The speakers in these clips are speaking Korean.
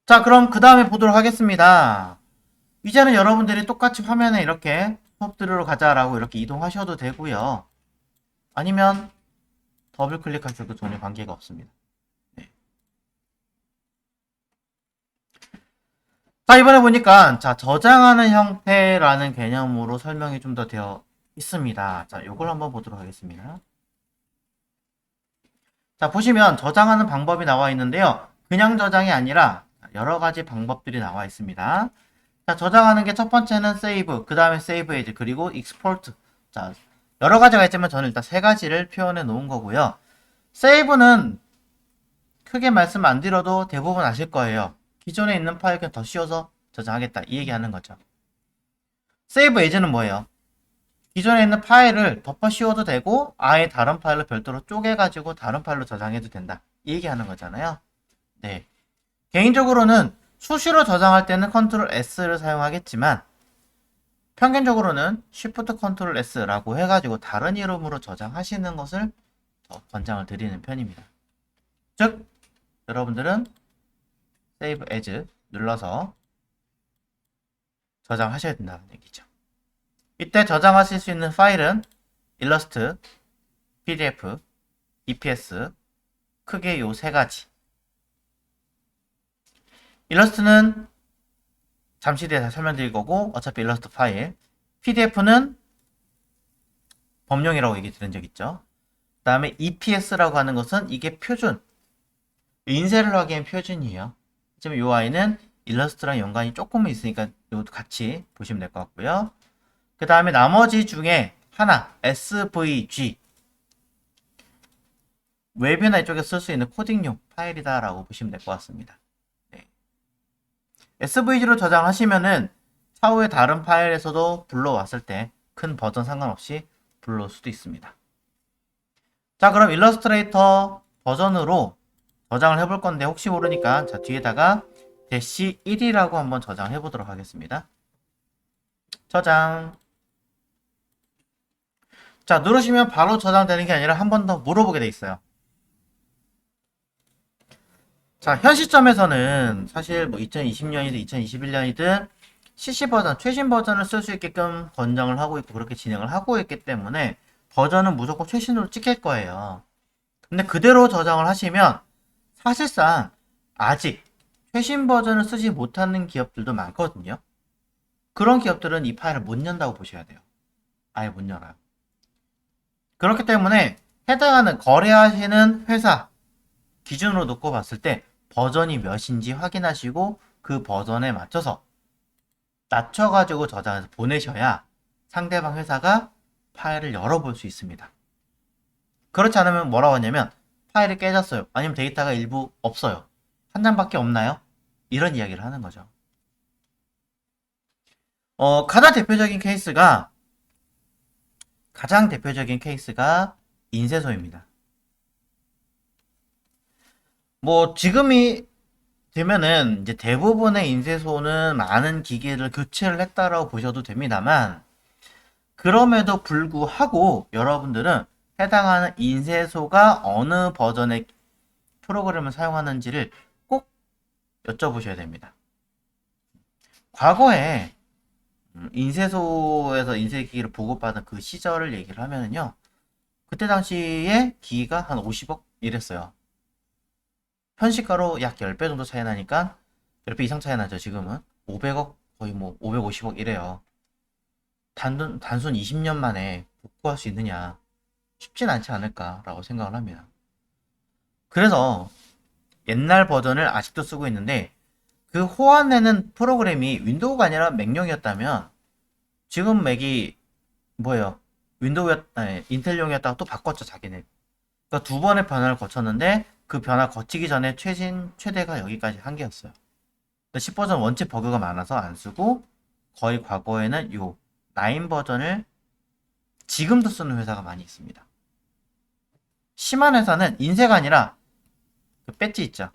자, 그럼 그 다음에 보도록 하겠습니다. 이제는 여러분들이 똑같이 화면에 이렇게 수업 들으러 가자라고 이렇게 이동하셔도 되고요. 아니면 더블 클릭하셔도 전혀 관계가 없습니다. 네. 자, 이번에 보니까 자, 저장하는 형태라는 개념으로 설명이 좀 더 되어 있습니다. 자, 요걸 한번 보도록 하겠습니다. 자, 보시면 저장하는 방법이 나와 있는데요. 그냥 저장이 아니라 여러 가지 방법들이 나와 있습니다. 자, 저장하는 게 첫 번째는 세이브, 그 다음에 세이브 에이즈, 그리고 익스포트. 자, 여러 가지가 있지만 저는 일단 세 가지를 표현해 놓은 거고요. 세이브는 크게 말씀 안 드려도 대부분 아실 거예요. 기존에 있는 파일 그냥 더 씌워서 저장하겠다. 이 얘기하는 거죠. 세이브 에이즈는 뭐예요? 기존에 있는 파일을 덮어 씌워도 되고 아예 다른 파일로 별도로 쪼개가지고 다른 파일로 저장해도 된다. 이 얘기하는 거잖아요. 네. 개인적으로는 수시로 저장할 때는 컨트롤 S를 사용하겠지만 평균적으로는 Shift 컨트롤 S라고 해가지고 다른 이름으로 저장하시는 것을 더 권장을 드리는 편입니다. 즉 여러분들은 Save As 눌러서 저장하셔야 된다는 얘기죠. 이때 저장하실 수 있는 파일은 일러스트, PDF, EPS, 크게 요 세 가지. 일러스트는 잠시 뒤에 설명드릴 거고 어차피 일러스트 파일. PDF는 범용이라고 얘기 드린 적 있죠. 그 다음에 EPS라고 하는 것은 이게 표준. 인쇄를 하기엔 표준이에요. 지금 이 아이는 일러스트랑 연관이 조금은 있으니까 이것도 같이 보시면 될 것 같고요. 그 다음에 나머지 중에 하나 SVG 웹이나 이쪽에 쓸 수 있는 코딩용 파일이다 라고 보시면 될 것 같습니다. 네. SVG로 저장하시면은 차후에 다른 파일에서도 불러왔을 때 큰 버전 상관없이 불러올 수도 있습니다. 자, 그럼 일러스트레이터 버전으로 저장을 해볼 건데 혹시 모르니까 자 뒤에다가 대시 1이라고 한번 저장해 보도록 하겠습니다. 저장. 자, 누르시면 바로 저장되는 게 아니라 한 번 더 물어보게 돼 있어요. 자, 현 시점에서는 사실 뭐 2020년이든 2021년이든 CC 버전, 최신 버전을 쓸 수 있게끔 권장을 하고 있고 그렇게 진행을 하고 있기 때문에 버전은 무조건 최신으로 찍힐 거예요. 근데 그대로 저장을 하시면 사실상 아직 최신 버전을 쓰지 못하는 기업들도 많거든요. 그런 기업들은 이 파일을 못 연다고 보셔야 돼요. 아예 못 열어요. 그렇기 때문에 해당하는 거래하시는 회사 기준으로 놓고 봤을 때 버전이 몇인지 확인하시고 그 버전에 맞춰서 낮춰가지고 저장해서 보내셔야 상대방 회사가 파일을 열어볼 수 있습니다. 그렇지 않으면 뭐라고 하냐면 파일이 깨졌어요. 아니면 데이터가 일부 없어요. 한 장밖에 없나요? 이런 이야기를 하는 거죠. 가장 대표적인 케이스가 인쇄소입니다. 뭐 지금이 되면은 이제 대부분의 인쇄소는 많은 기기를 교체를 했다라고 보셔도 됩니다만 그럼에도 불구하고 여러분들은 해당하는 인쇄소가 어느 버전의 프로그램을 사용하는지를 꼭 여쭤보셔야 됩니다. 과거에 인쇄소에서 인쇄기기를 보급받은 그 시절을 얘기를 하면은요. 그때 당시에 기기가 한 50억 이랬어요. 현시가로 약 10배 정도 차이 나니까 10배 이상 차이 나죠. 지금은 500억 거의 뭐 550억 이래요. 단순 20년 만에 복구할 수 있느냐 쉽진 않지 않을까라고 생각을 합니다. 그래서 옛날 버전을 아직도 쓰고 있는데 그 호환되는 프로그램이 윈도우가 아니라 맥용이었다면 지금 맥이 뭐예요? 인텔용이었다가 또 바꿨죠, 자기네. 그러니까 두 번의 변화를 거쳤는데 그 변화 거치기 전에 최대가 여기까지 한 개였어요. 10버전 원체 버그가 많아서 안 쓰고 거의 과거에는 요 9 버전을 지금도 쓰는 회사가 많이 있습니다. 심한 회사는 인쇄가 아니라 그 배지 있죠.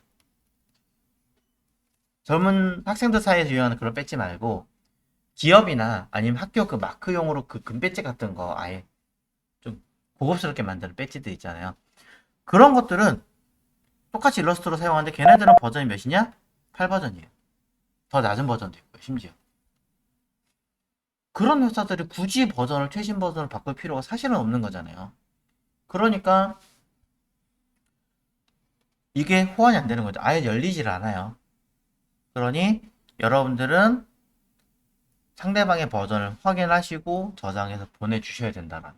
젊은 학생들 사이에서 유행하는 그런 배지 말고 기업이나 아니면 학교 그 마크용으로 그 금배지 같은 거 아예 좀 고급스럽게 만드는 배지들 있잖아요. 그런 것들은 똑같이 일러스트로 사용하는데 걔네들은 버전이 몇이냐? 8버전이에요. 더 낮은 버전도 있고요, 심지어. 그런 회사들이 굳이 버전을, 최신 버전을 바꿀 필요가 사실은 없는 거잖아요. 그러니까 이게 호환이 안 되는 거죠. 아예 열리질 않아요. 그러니 여러분들은 상대방의 버전을 확인하시고 저장해서 보내주셔야 된다는.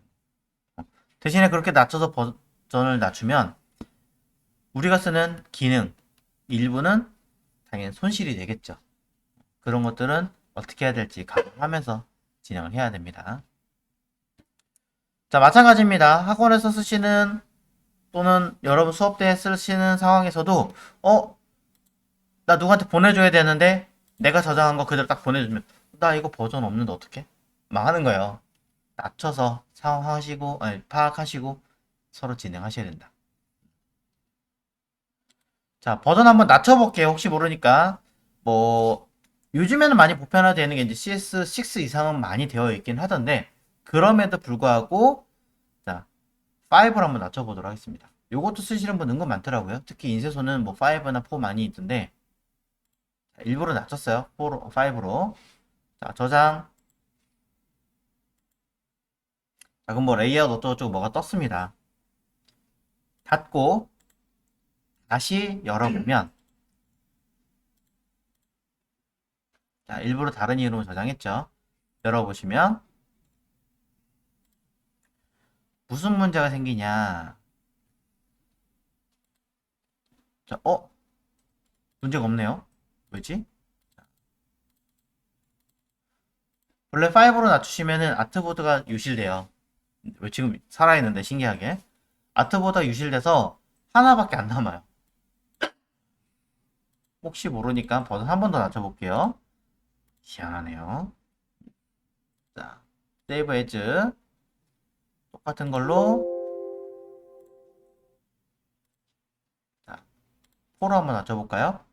대신에 그렇게 낮춰서 버전을 낮추면 우리가 쓰는 기능 일부는 당연히 손실이 되겠죠. 그런 것들은 어떻게 해야 될지 감안하면서 진행을 해야 됩니다. 자, 마찬가지입니다. 학원에서 쓰시는 또는 여러분 수업 때 쓰시는 상황에서도 나 누구한테 보내줘야 되는데 내가 저장한 거 그대로 딱 보내주면 나 이거 버전 없는데 어떡해? 망하는 거예요. 낮춰서 상황하시고 아니, 파악하시고 서로 진행하셔야 된다. 자, 버전 한번 낮춰볼게요. 혹시 모르니까 뭐 요즘에는 많이 보편화되는 게 이제 CS6 이상은 많이 되어 있긴 하던데 그럼에도 불구하고 자, 5를 한번 낮춰보도록 하겠습니다. 요것도 쓰시는 분 은근 많더라고요. 특히 인쇄소는 뭐 5나 4 많이 있던데 일부러 낮췄어요. 5로. 자, 저장. 자, 그럼 뭐 레이아웃 어쩌고저쩌고 뭐가 떴습니다. 닫고 다시 열어보면 자, 일부러 다른 이름으로 저장했죠. 열어보시면 무슨 문제가 생기냐. 자, 문제가 없네요. 왜지? 원래 5로 낮추시면은 아트보드가 유실돼요. 왜 지금 살아있는데 신기하게. 아트보드가 유실돼서 하나밖에 안 남아요. 혹시 모르니까 버전 한 번 더 낮춰볼게요. 희한하네요. 자, 세이브 에즈 똑같은 걸로 자, 4로 한번 낮춰볼까요?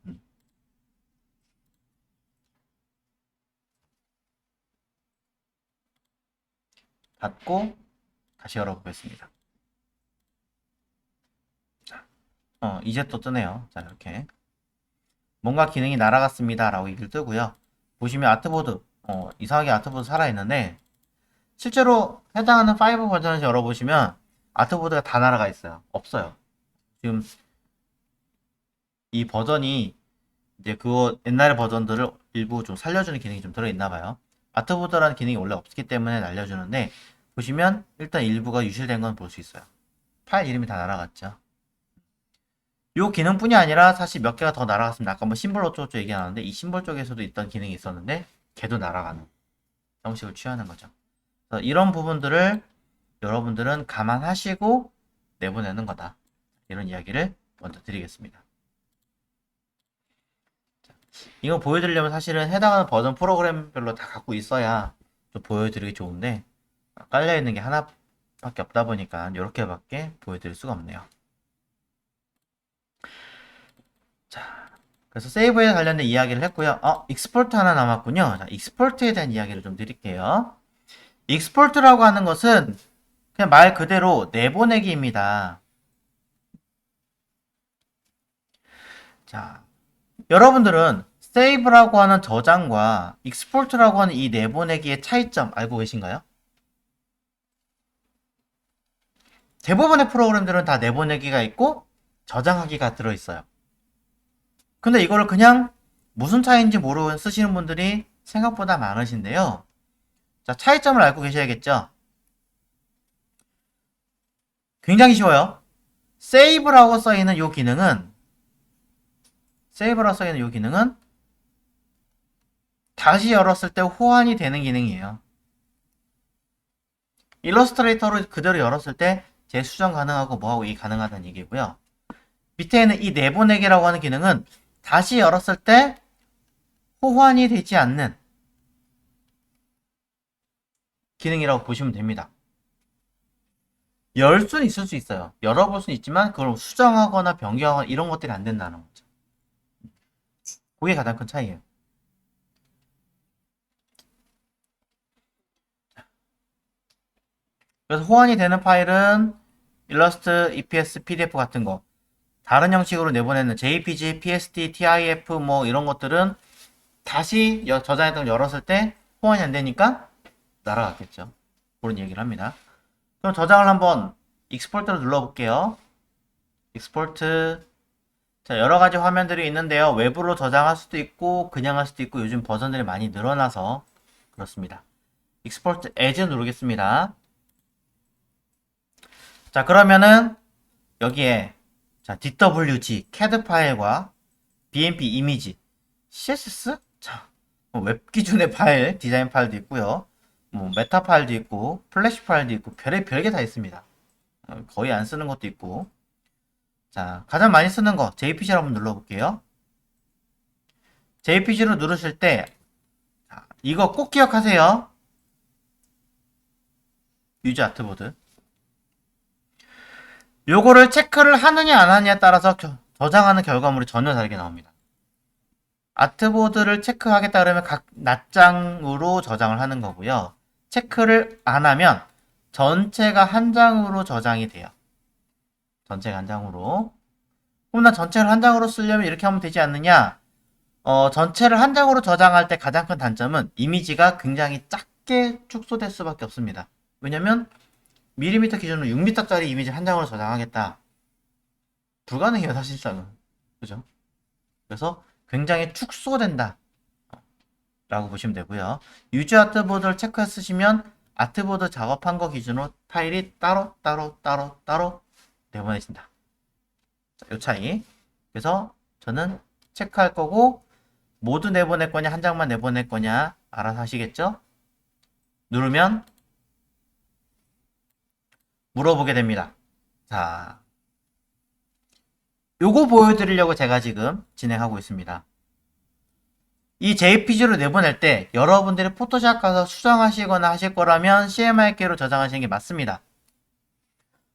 닫고 다시 열어보겠습니다. 자, 이제 또 뜨네요. 자, 이렇게 뭔가 기능이 날아갔습니다 라고 얘기를 뜨고요. 보시면 아트보드 이상하게 아트보드 살아있는데 실제로 해당하는 5 버전을 열어보시면 아트보드가 다 날아가 있어요. 없어요. 지금 이 버전이 이제 그거 옛날 버전들을 일부 좀 살려주는 기능이 좀 들어있나 봐요. 아트보드라는 기능이 원래 없기 때문에 날려주는데 보시면 일단 일부가 유실된 건 볼 수 있어요. 파일 이름이 다 날아갔죠. 요 기능뿐이 아니라 사실 몇 개가 더 날아갔습니다. 아까 뭐 심볼 어쩌고저쩌고 얘기 나왔는데 이 심볼 쪽에서도 있던 기능이 있었는데 걔도 날아가는 형식을 취하는 거죠. 그래서 이런 부분들을 여러분들은 감안하시고 내보내는 거다. 이런 이야기를 먼저 드리겠습니다. 이거 보여드리려면 사실은 해당하는 버전 프로그램별로 다 갖고 있어야 좀 보여드리기 좋은데 깔려있는 게 하나밖에 없다 보니까 이렇게밖에 보여드릴 수가 없네요. 자, 그래서 세이브에 관련된 이야기를 했고요. 익스포트 하나 남았군요. 자, 익스포트에 대한 이야기를 좀 드릴게요. 익스포트라고 하는 것은 그냥 말 그대로 내보내기입니다. 자, 여러분들은 세이브라고 하는 저장과 익스포트라고 하는 이 내보내기의 차이점 알고 계신가요? 대부분의 프로그램들은 다 내보내기가 있고 저장하기가 들어있어요. 근데 이거를 그냥 무슨 차이인지 모르고 쓰시는 분들이 생각보다 많으신데요. 자, 차이점을 알고 계셔야겠죠? 굉장히 쉬워요. 세이브라고 써있는 이 기능은 다시 열었을 때 호환이 되는 기능이에요. 일러스트레이터로 그대로 열었을 때 재수정 가능하고 뭐하고 이 가능하다는 얘기고요. 밑에 있는 이 내보내기라고 하는 기능은 다시 열었을 때 호환이 되지 않는 기능이라고 보시면 됩니다. 열 수는 있을 수 있어요. 열어볼 수는 있지만 그걸 수정하거나 변경하거나 이런 것들이 안 된다는 거죠. 그게 가장 큰 차이예요. 그래서 호환이 되는 파일은 일러스트, EPS, PDF 같은 거 다른 형식으로 내보내는 JPG, PSD, TIF 뭐 이런 것들은 다시 저장했던 걸 열었을 때 호환이 안 되니까 날아갔겠죠. 그런 얘기를 합니다. 그럼 저장을 한번 익스포트로 눌러볼게요. 익스포트. 자, 여러 가지 화면들이 있는데요. 외부로 저장할 수도 있고 그냥 할 수도 있고 요즘 버전들이 많이 늘어나서 그렇습니다. 익스포트 as 누르겠습니다. 자, 그러면은 여기에 자, DWG CAD 파일과 BMP 이미지 CSS? 자, 뭐 웹 기준의 파일, 디자인 파일도 있고요. 뭐 메타 파일도 있고 플래시 파일도 있고 별게 다 있습니다. 거의 안 쓰는 것도 있고. 자, 가장 많이 쓰는 거 JPG를 한번 눌러볼게요. JPG로 누르실 때 이거 꼭 기억하세요. 유즈 아트보드. 요거를 체크를 하느냐 안 하느냐에 따라서 저장하는 결과물이 전혀 다르게 나옵니다. 아트보드를 체크하겠다 그러면 각 낱장으로 저장을 하는 거고요. 체크를 안 하면 전체가 한 장으로 저장이 돼요. 전체가 한 장으로. 그럼 나 전체를 한 장으로 쓰려면 이렇게 하면 되지 않느냐? 전체를 한 장으로 저장할 때 가장 큰 단점은 이미지가 굉장히 작게 축소될 수밖에 없습니다. 왜냐면 밀리미터 기준으로 6m짜리 이미지 한 장으로 저장하겠다. 불가능해요, 사실상은. 그죠? 그래서 굉장히 축소된다. 라고 보시면 되고요. 유즈 아트보드를 체크해 쓰시면 아트보드 작업한 거 기준으로 파일이 따로 내보내진다. 자, 요 차이. 그래서 저는 체크할 거고 모두 내보낼 거냐 한 장만 내보낼 거냐 알아서 하시겠죠? 누르면 물어보게 됩니다. 자, 요거 보여드리려고 제가 지금 진행하고 있습니다. 이 JPG로 내보낼 때 여러분들이 포토샵 가서 수정하시거나 하실 거라면 CMYK로 저장하시는 게 맞습니다.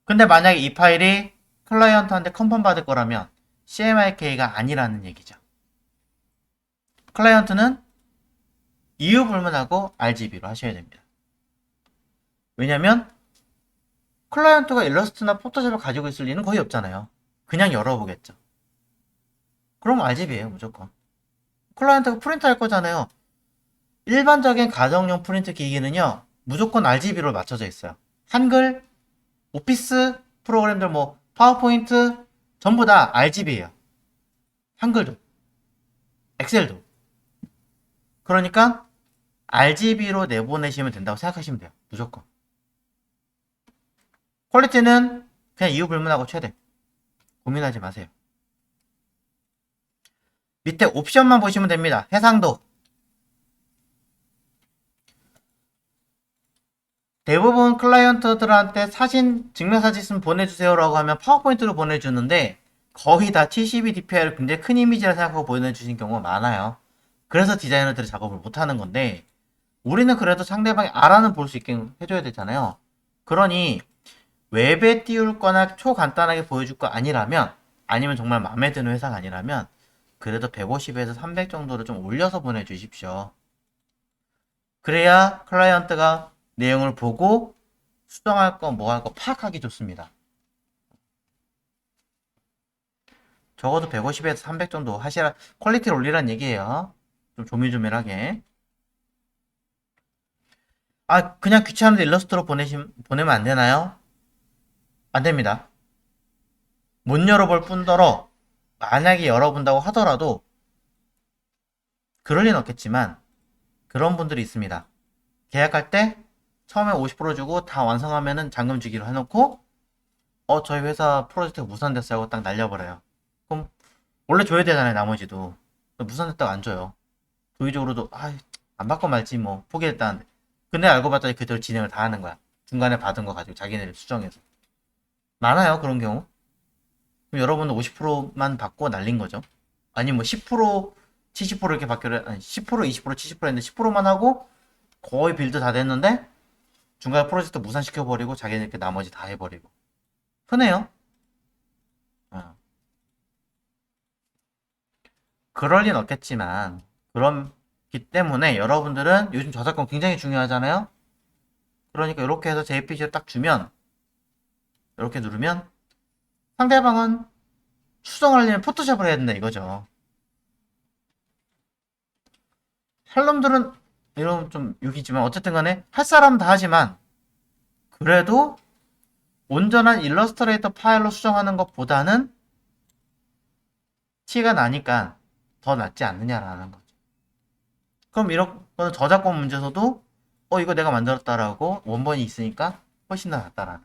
근데 만약에 이 파일이 클라이언트한테 컨펌 받을 거라면 CMYK가 아니라는 얘기죠. 클라이언트는 이유 불문하고 RGB로 하셔야 됩니다. 왜냐면 클라이언트가 일러스트나 포토샵을 가지고 있을 리는 거의 없잖아요. 그냥 열어보겠죠. 그럼 RGB예요, 무조건. 클라이언트가 프린트 할 거잖아요. 일반적인 가정용 프린트 기기는요, 무조건 RGB로 맞춰져 있어요. 한글, 오피스 프로그램들 뭐 파워포인트 전부 다 RGB예요. 한글도, 엑셀도. 그러니까 RGB로 내보내시면 된다고 생각하시면 돼요. 무조건. 퀄리티는 그냥 이유 불문하고 최대. 고민하지 마세요. 밑에 옵션만 보시면 됩니다. 해상도. 대부분 클라이언트들한테 사진, 증명사진 보내주세요라고 하면 파워포인트로 보내주는데 거의 다 72dpi를 굉장히 큰 이미지라 생각하고 보내주신 경우가 많아요. 그래서 디자이너들이 작업을 못하는 건데 우리는 그래도 상대방이 알아는 볼 수 있게 해줘야 되잖아요. 그러니 웹에 띄울 거나 초간단하게 보여줄 거 아니라면 아니면 정말 마음에 드는 회사가 아니라면 그래도 150에서 300 정도를 좀 올려서 보내주십시오. 그래야 클라이언트가 내용을 보고 수정할 거 뭐 할 거 파악하기 좋습니다. 적어도 150에서 300 정도 하시라 퀄리티를 올리라는 얘기예요. 좀 조밀조밀하게. 아, 그냥 귀찮은데 일러스트로 보내면 안 되나요? 안 됩니다. 못 열어볼 뿐더러 만약에 열어본다고 하더라도 그럴 리는 없겠지만 그런 분들이 있습니다. 계약할 때 처음에 50% 주고 다 완성하면은 잔금 주기로 해놓고 저희 회사 프로젝트가 무산됐어요 하고 딱 날려버려요. 그럼 원래 줘야 되잖아요, 나머지도. 무산됐다고 안 줘요. 조의적으로도 안 받고 말지 뭐 포기했다는데 근데 알고 봤더니 그대로 진행을 다 하는 거야. 중간에 받은 거 가지고 자기네들 수정해서. 많아요, 그런 경우. 그럼 여러분은 50%만 받고 날린 거죠. 아니 뭐 10%, 70% 이렇게 받기로 아니 10%, 20%, 70% 했는데 10%만 하고 거의 빌드 다 됐는데 중간에 프로젝트 무산시켜버리고 자기네 이렇게 나머지 다 해버리고. 흔해요. 그럴 리는 없겠지만 그렇기 때문에 여러분들은 요즘 저작권 굉장히 중요하잖아요. 그러니까 이렇게 해서 JPG를 딱 주면 이렇게 누르면 상대방은 수정하려면 포토샵을 해야 된다 이거죠. 할 놈들은 이런 좀 욕이지만 어쨌든 간에 할 사람은 다 하지만 그래도 온전한 일러스트레이터 파일로 수정하는 것보다는 티가 나니까 더 낫지 않느냐라는 거죠. 그럼 이런 거는 저작권 문제에서도 이거 내가 만들었다라고 원본이 있으니까 훨씬 더 낫다라는